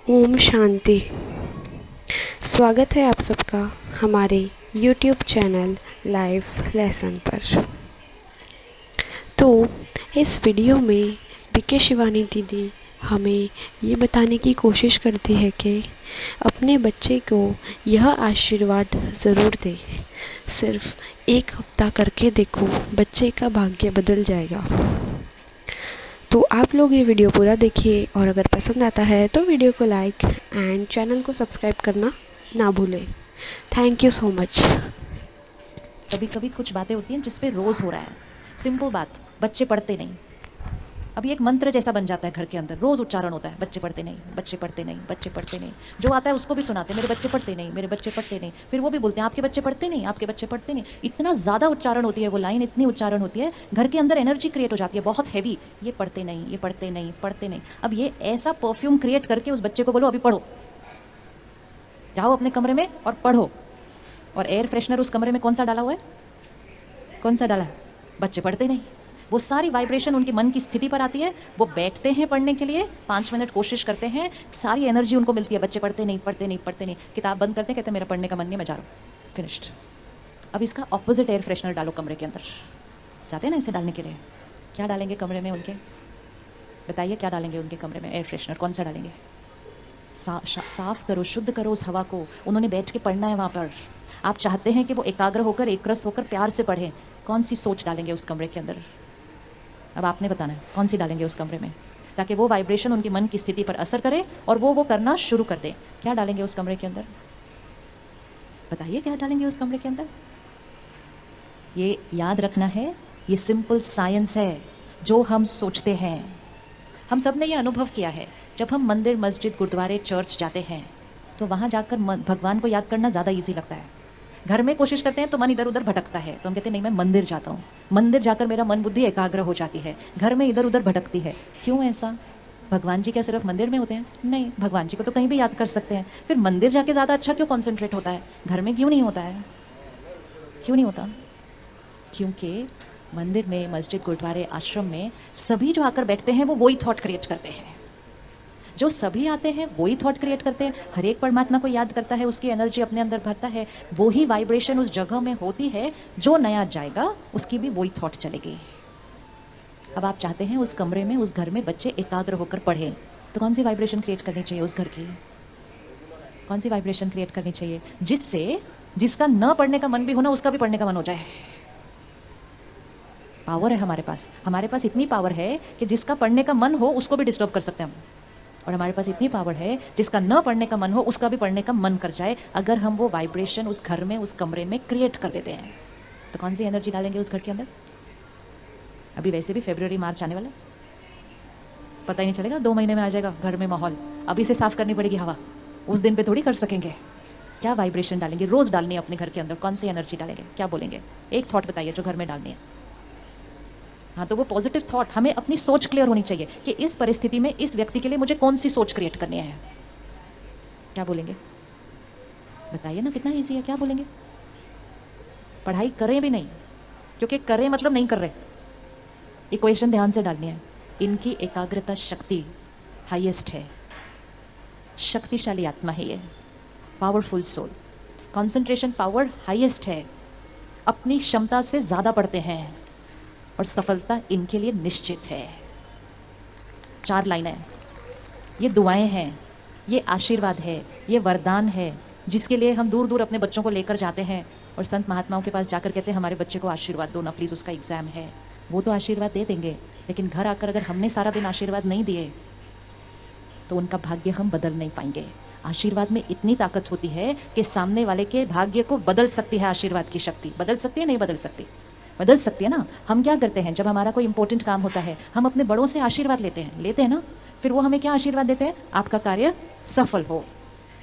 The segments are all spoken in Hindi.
ओम शांति। स्वागत है आप सबका हमारे YouTube चैनल लाइव लेसन पर। तो इस वीडियो में बीके शिवानी दीदी हमें ये बताने की कोशिश करती है कि अपने बच्चे को यह आशीर्वाद ज़रूर दें। सिर्फ एक हफ्ता करके देखो, बच्चे का भाग्य बदल जाएगा। तो आप लोग ये वीडियो पूरा देखिए और अगर पसंद आता है तो वीडियो को लाइक एंड चैनल को सब्सक्राइब करना ना भूलें। Thank you so much. कभी कभी कुछ बातें होती हैं जिस पे रोज़ हो रहा है। सिंपल बात, बच्चे पढ़ते नहीं। अभी एक मंत्र जैसा बन जाता है घर के अंदर, रोज़ उच्चारण होता है, बच्चे पढ़ते नहीं, बच्चे पढ़ते नहीं, बच्चे पढ़ते नहीं। जो आता है उसको भी सुनाते, मेरे बच्चे पढ़ते नहीं, मेरे बच्चे पढ़ते नहीं। फिर वो भी बोलते हैं आपके बच्चे पढ़ते नहीं, आपके बच्चे पढ़ते नहीं। इतना ज़्यादा उच्चारण होती है वो लाइन, इतनी उच्चारण होती है, घर के अंदर एनर्जी क्रिएट हो जाती है बहुत हैवी। ये पढ़ते नहीं, ये पढ़ते नहीं, पढ़ते नहीं। अब ये ऐसा परफ्यूम क्रिएट करके उस बच्चे को बोलो अभी पढ़ो, जाओ अपने कमरे में और पढ़ो। और एयर फ्रेशनर उस कमरे में कौन सा डाला हुआ है? कौन सा डाला है? बच्चे पढ़ते नहीं। वो सारी वाइब्रेशन उनके मन की स्थिति पर आती है, वो बैठते हैं पढ़ने के लिए, 5 मिनट कोशिश करते हैं, सारी एनर्जी उनको मिलती है। बच्चे पढ़ते नहीं, पढ़ते नहीं, पढ़ते नहीं। किताब बंद करते, कहते मेरा पढ़ने का मन नहीं, मैं जा रहा हूँ, फिनिश्ड। अब इसका ऑपोजिट एयर फ्रेशनर डालो कमरे के अंदर। जाते हैं ना इसे डालने के लिए, क्या डालेंगे कमरे में उनके? बताइए क्या डालेंगे उनके कमरे में? एयर फ्रेशनर कौन सा डालेंगे? साफ करो, शुद्ध करो उस हवा को। उन्होंने बैठ के पढ़ना है वहाँ पर। आप चाहते हैं कि वो एकाग्र होकर, एकरस होकर, प्यार से पढ़ें। कौन सी सोच डालेंगे उस कमरे के अंदर? अब आपने बताना है कौन सी डालेंगे उस कमरे में, ताकि वो वाइब्रेशन उनकी मन की स्थिति पर असर करे और वो करना शुरू कर दे। क्या डालेंगे उस कमरे के अंदर? बताइए क्या डालेंगे उस कमरे के अंदर? ये याद रखना है, ये सिंपल साइंस है जो हम सोचते हैं। हम सब ने ये अनुभव किया है, जब हम मंदिर, मस्जिद, गुरुद्वारे, चर्च जाते हैं तो वहाँ जाकर भगवान को याद करना ज़्यादा ईजी लगता है। घर में कोशिश करते हैं तो मन इधर उधर भटकता है, तो हम कहते हैं नहीं मैं मंदिर जाता हूँ, मंदिर जाकर मेरा मन बुद्धि एकाग्र हो जाती है। घर में इधर उधर भटकती है। क्यों ऐसा? भगवान जी क्या सिर्फ मंदिर में होते हैं? नहीं, भगवान जी को तो कहीं भी याद कर सकते हैं। फिर मंदिर जाके ज़्यादा अच्छा क्यों कॉन्सेंट्रेट होता है? घर में क्यों नहीं होता है? क्यों नहीं होता? क्योंकि मंदिर में, मस्जिद, गुरुद्वारे, आश्रम में सभी जो आकर बैठते हैं वो वही थॉट क्रिएट करते हैं। जो सभी आते हैं वही थॉट क्रिएट करते हैं। हर एक परमात्मा को याद करता है, उसकी एनर्जी अपने अंदर भरता है, वो ही वाइब्रेशन उस जगह में होती है। जो नया जाएगा उसकी भी वही थॉट चलेगी। अब आप चाहते हैं उस कमरे में, उस घर में बच्चे एकाग्र होकर पढ़ें, तो कौन सी वाइब्रेशन क्रिएट करनी चाहिए उस घर की? कौन सी वाइब्रेशन क्रिएट करनी चाहिए जिससे जिसका न पढ़ने का मन भी होना उसका भी पढ़ने का मन हो जाए? पावर है हमारे पास इतनी पावर है कि जिसका पढ़ने का मन हो उसको भी डिस्टर्ब कर सकते हैं हम। और हमारे पास इतनी पावर है, जिसका न पढ़ने का मन हो उसका भी पढ़ने का मन कर जाए, अगर हम वो वाइब्रेशन उस घर में, उस कमरे में क्रिएट कर देते हैं। तो कौन सी एनर्जी डालेंगे उस घर के अंदर? अभी वैसे भी फरवरी मार्च आने वाला, पता ही नहीं चलेगा, 2 महीने में आ जाएगा घर में माहौल। अभी से साफ करनी पड़ेगी हवा, उस दिन पे थोड़ी कर सकेंगे। क्या वाइब्रेशन डालेंगे? रोज डालनी है अपने घर के अंदर। कौन सी एनर्जी डालेंगे? क्या बोलेंगे? एक थॉट बताइए जो घर में डालनी है। हाँ, तो वो पॉजिटिव थॉट, हमें अपनी सोच क्लियर होनी चाहिए कि इस परिस्थिति में, इस व्यक्ति के लिए मुझे कौन सी सोच क्रिएट करनी है। क्या बोलेंगे? बताइए ना, कितना इजी है। क्या बोलेंगे? पढ़ाई करें भी नहीं, क्योंकि करें मतलब नहीं कर रहे। इक्वेशन ध्यान से डालनी है। इनकी एकाग्रता शक्ति हाईएस्ट है, शक्तिशाली आत्मा है ये, powerful soul. Concentration power highest है, अपनी क्षमता से ज़्यादा पढ़ते हैं और सफलता इनके लिए निश्चित है। 4 लाइनें, ये दुआएं हैं, ये आशीर्वाद है, ये वरदान है, जिसके लिए हम दूर दूर अपने बच्चों को लेकर जाते हैं और संत महात्माओं के पास जाकर कहते हैं हमारे बच्चे को आशीर्वाद दो ना प्लीज़, उसका एग्ज़ाम है। वो तो आशीर्वाद दे देंगे, लेकिन घर आकर अगर हमने सारा दिन आशीर्वाद नहीं दिए तो उनका भाग्य हम बदल नहीं पाएंगे। आशीर्वाद में इतनी ताकत होती है कि सामने वाले के भाग्य को बदल सकती है। आशीर्वाद की शक्ति बदल सकती है, नहीं बदल सकती? बदल सकती है ना। हम क्या करते हैं, जब हमारा कोई इंपॉर्टेंट काम होता है हम अपने बड़ों से आशीर्वाद लेते हैं ना। फिर वो हमें क्या आशीर्वाद देते हैं? आपका कार्य सफल हो।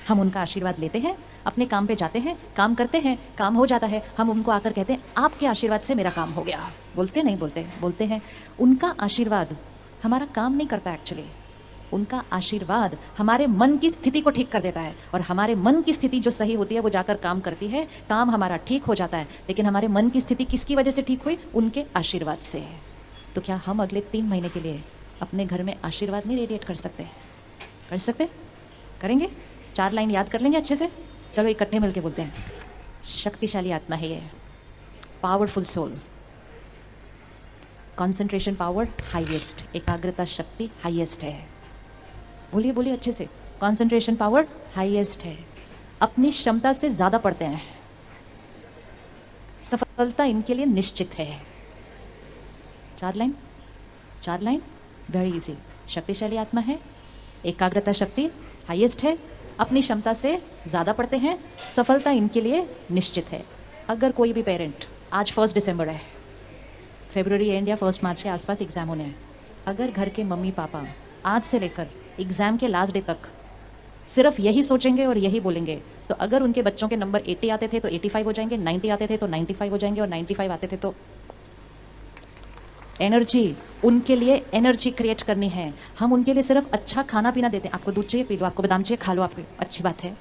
हम उनका आशीर्वाद लेते हैं, अपने काम पे जाते हैं, काम करते हैं, काम हो जाता है, हम उनको आकर कहते हैं आपके आशीर्वाद से मेरा काम हो गया। बोलते नहीं बोलते? बोलते हैं। उनका आशीर्वाद हमारा काम नहीं करता एक्चुअली। उनका आशीर्वाद हमारे मन की स्थिति को ठीक कर देता है, और हमारे मन की स्थिति जो सही होती है वो जाकर काम करती है, काम हमारा ठीक हो जाता है। लेकिन हमारे मन की स्थिति किसकी वजह से ठीक हुई? उनके आशीर्वाद से। तो क्या हम अगले 3 महीने के लिए अपने घर में आशीर्वाद नहीं रेडिएट कर सकते? कर सकते? करेंगे? 4 लाइन याद कर लेंगे अच्छे से? चलो इकट्ठे मिलके बोलते हैं। शक्तिशाली आत्मा है ये, powerful soul, concentration power highest, एकाग्रता शक्ति हाईएस्ट है। बोलिए बोलिए अच्छे से। कॉन्सेंट्रेशन पावर हाईएस्ट है, अपनी क्षमता से ज़्यादा पढ़ते हैं, सफलता इनके लिए निश्चित है। 4 लाइन, 4 लाइन, वेरी इजी। शक्तिशाली आत्मा है, एकाग्रता शक्ति हाईएस्ट है, अपनी क्षमता से ज़्यादा पढ़ते हैं, सफलता इनके लिए निश्चित है। अगर कोई भी पेरेंट, आज 1 दिसंबर है, फरवरी एंड या 1 मार्च के आसपास एग्ज़ाम होने हैं, अगर घर के मम्मी पापा आज से लेकर एग्ज़ाम के लास्ट डे तक सिर्फ यही सोचेंगे और यही बोलेंगे, तो अगर उनके बच्चों के नंबर 80 आते थे तो 85 हो जाएंगे, 90 आते थे तो 95 हो जाएंगे, और 95 आते थे तो एनर्जी, उनके लिए एनर्जी क्रिएट करनी है। हम उनके लिए सिर्फ अच्छा खाना पीना देते हैं, आपको दूध चाहिए पी लो, आपको बादाम चाहिए खा लो, आपको अच्छी बात है,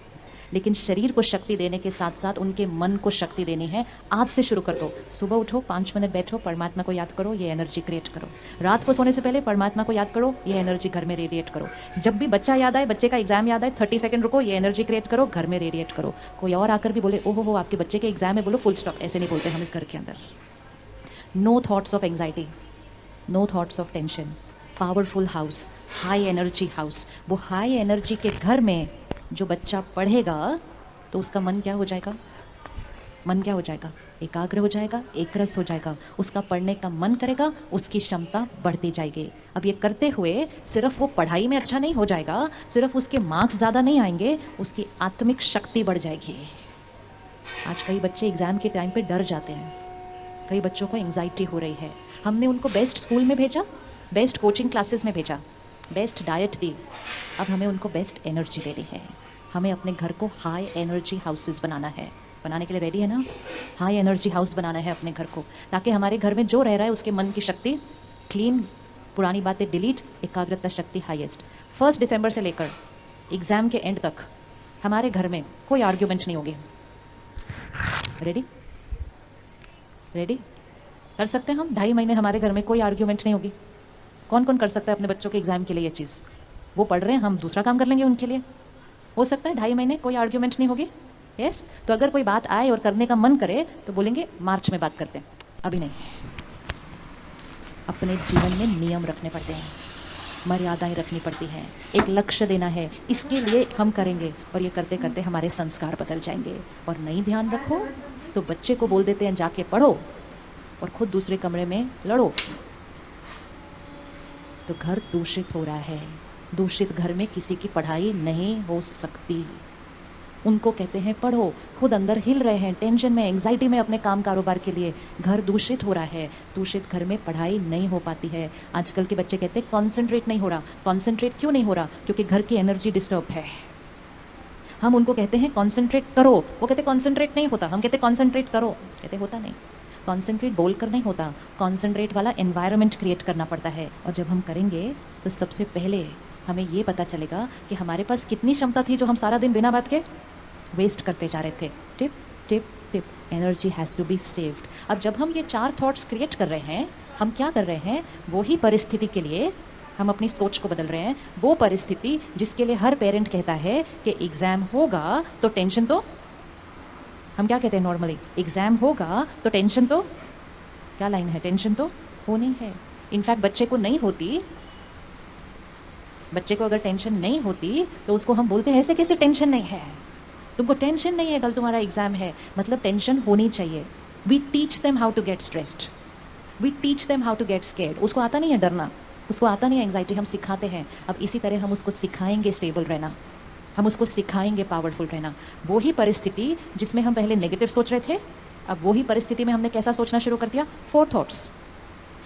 लेकिन शरीर को शक्ति देने के साथ साथ उनके मन को शक्ति देनी है। आज से शुरू कर दो। सुबह उठो, 5 मिनट बैठो, परमात्मा को याद करो, ये एनर्जी क्रिएट करो। रात को सोने से पहले परमात्मा को याद करो, ये एनर्जी घर में रेडिएट करो। जब भी बच्चा याद आए, बच्चे का एग्जाम याद आए, 30 सेकंड रुको, ये एनर्जी क्रिएट करो, घर में रेडिएट करो। कोई और आकर भी बोले ओहो हो आपके बच्चे के एग्जाम है, बोलो फुल स्टॉप। ऐसे नहीं बोलते हम इस घर के अंदर। No thoughts of anxiety, no thoughts of tension, powerful house, high energy house. वो हाई एनर्जी के घर में जो बच्चा पढ़ेगा तो उसका मन क्या हो जाएगा? मन क्या हो जाएगा? एकाग्र हो जाएगा, एकरस हो जाएगा, उसका पढ़ने का मन करेगा, उसकी क्षमता बढ़ती जाएगी। अब ये करते हुए सिर्फ वो पढ़ाई में अच्छा नहीं हो जाएगा, सिर्फ उसके मार्क्स ज़्यादा नहीं आएंगे, उसकी आत्मिक शक्ति बढ़ जाएगी। आज कई बच्चे एग्ज़ाम के टाइम पे डर जाते हैं, कई बच्चों को एंग्जाइटी हो रही है। हमने उनको बेस्ट स्कूल में भेजा, बेस्ट कोचिंग क्लासेस में भेजा, बेस्ट डाइट दी, अब हमें उनको बेस्ट एनर्जी देनी है। हमें अपने घर को हाई एनर्जी हाउसेस बनाना है। बनाने के लिए रेडी है ना? हाई एनर्जी हाउस बनाना है अपने घर को, ताकि हमारे घर में जो रह रहा है उसके मन की शक्ति क्लीन, पुरानी बातें डिलीट, एकाग्रता शक्ति हाईएस्ट। 1 दिसंबर से लेकर एग्ज़ाम के एंड तक हमारे घर में कोई आर्ग्यूमेंट नहीं होगी। रेडी? रेडी? कर सकते हैं हम? 2.5 महीने हमारे घर में कोई आर्ग्यूमेंट नहीं होगी। कौन कौन कर सकता है अपने बच्चों के एग्ज़ाम के लिए ये चीज़? वो पढ़ रहे हैं, हम दूसरा काम कर लेंगे उनके लिए। हो सकता है 2.5 महीने कोई आर्ग्यूमेंट नहीं होगी। यस, तो अगर कोई बात आए और करने का मन करे तो बोलेंगे मार्च में बात करते हैं, अभी नहीं। अपने जीवन में नियम रखने पड़ते हैं, मर्यादाएं रखनी पड़ती हैं, एक लक्ष्य देना है, इसके लिए हम करेंगे, और ये करते करते हमारे संस्कार बदल जाएंगे। और नहीं ध्यान रखो तो बच्चे को बोल देते हैं जाके पढ़ो, और खुद दूसरे कमरे में लड़ो, तो घर दूषित हो रहा है। दूषित घर में किसी की पढ़ाई नहीं हो सकती। उनको कहते हैं पढ़ो, खुद अंदर हिल रहे हैं, टेंशन में, एंग्जाइटी में अपने काम कारोबार के लिए, घर दूषित हो रहा है। दूषित घर में पढ़ाई नहीं हो पाती है। आजकल के बच्चे कहते हैं कॉन्सेंट्रेट नहीं हो रहा। कॉन्सेंट्रेट क्यों नहीं हो रहा? क्योंकि घर की एनर्जी डिस्टर्ब है। हम उनको कहते हैं कॉन्सेंट्रेट करो, वो कहते कॉन्सेंट्रेट नहीं होता। हम कहते कॉन्सेंट्रेट करो, कहते होता नहीं। कॉन्सेंट्रेट बोलकर नहीं होता, कॉन्सेंट्रेट वाला एनवायरनमेंट क्रिएट करना पड़ता है। और जब हम करेंगे तो सबसे पहले हमें ये पता चलेगा कि हमारे पास कितनी क्षमता थी जो हम सारा दिन बिना बात के वेस्ट करते जा रहे थे। Tip tip tip, energy has to be saved. अब जब हम ये 4 थॉट्स क्रिएट कर रहे हैं, हम क्या कर रहे हैं? वो ही परिस्थिति के लिए हम अपनी सोच को बदल रहे हैं। वो परिस्थिति जिसके लिए हर पेरेंट कहता है कि एग्ज़ाम होगा तो टेंशन, तो हम क्या कहते हैं नॉर्मली? एग्ज़ाम होगा तो टेंशन, तो क्या लाइन है? टेंशन तो होनी है। इनफैक्ट बच्चे को नहीं होती, बच्चे को अगर टेंशन नहीं होती तो उसको हम बोलते हैं ऐसे कैसे टेंशन नहीं है? तुमको टेंशन नहीं है, कल तुम्हारा एग्जाम है, मतलब टेंशन होनी चाहिए। We teach them how to get stressed, we teach them how to get scared. उसको आता नहीं है डरना, उसको आता नहीं है एंग्जाइटी, हम सिखाते हैं। अब इसी तरह हम उसको सिखाएंगे स्टेबल रहना, हम उसको सिखाएंगे पावरफुल रहना। वो ही परिस्थिति जिसमें हम पहले नेगेटिव सोच रहे थे, अब वही परिस्थिति में हमने कैसा सोचना शुरू कर दिया?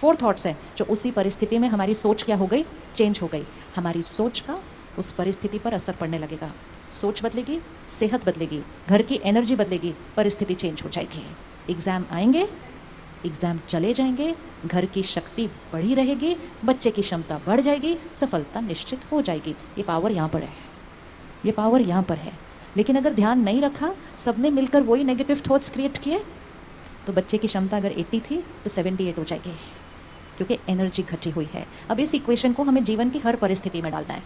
4 थॉट्स हैं जो उसी परिस्थिति में हमारी सोच क्या हो गई? चेंज हो गई। हमारी सोच का उस परिस्थिति पर असर पड़ने लगेगा। सोच बदलेगी, सेहत बदलेगी, घर की एनर्जी बदलेगी, परिस्थिति चेंज हो जाएगी। एग्ज़ाम आएंगे, एग्ज़ाम चले जाएंगे, घर की शक्ति बढ़ी रहेगी, बच्चे की क्षमता बढ़ जाएगी, सफलता निश्चित हो जाएगी। ये पावर यहाँ पर है, ये पावर यहाँ पर है। लेकिन अगर ध्यान नहीं रखा, सबने मिलकर वही नेगेटिव थॉट्स क्रिएट किए, तो बच्चे की क्षमता अगर 80 थी तो 78 हो जाएगी, क्योंकि एनर्जी घटी हुई है। अब इस इक्वेशन को हमें जीवन की हर परिस्थिति में डालना है।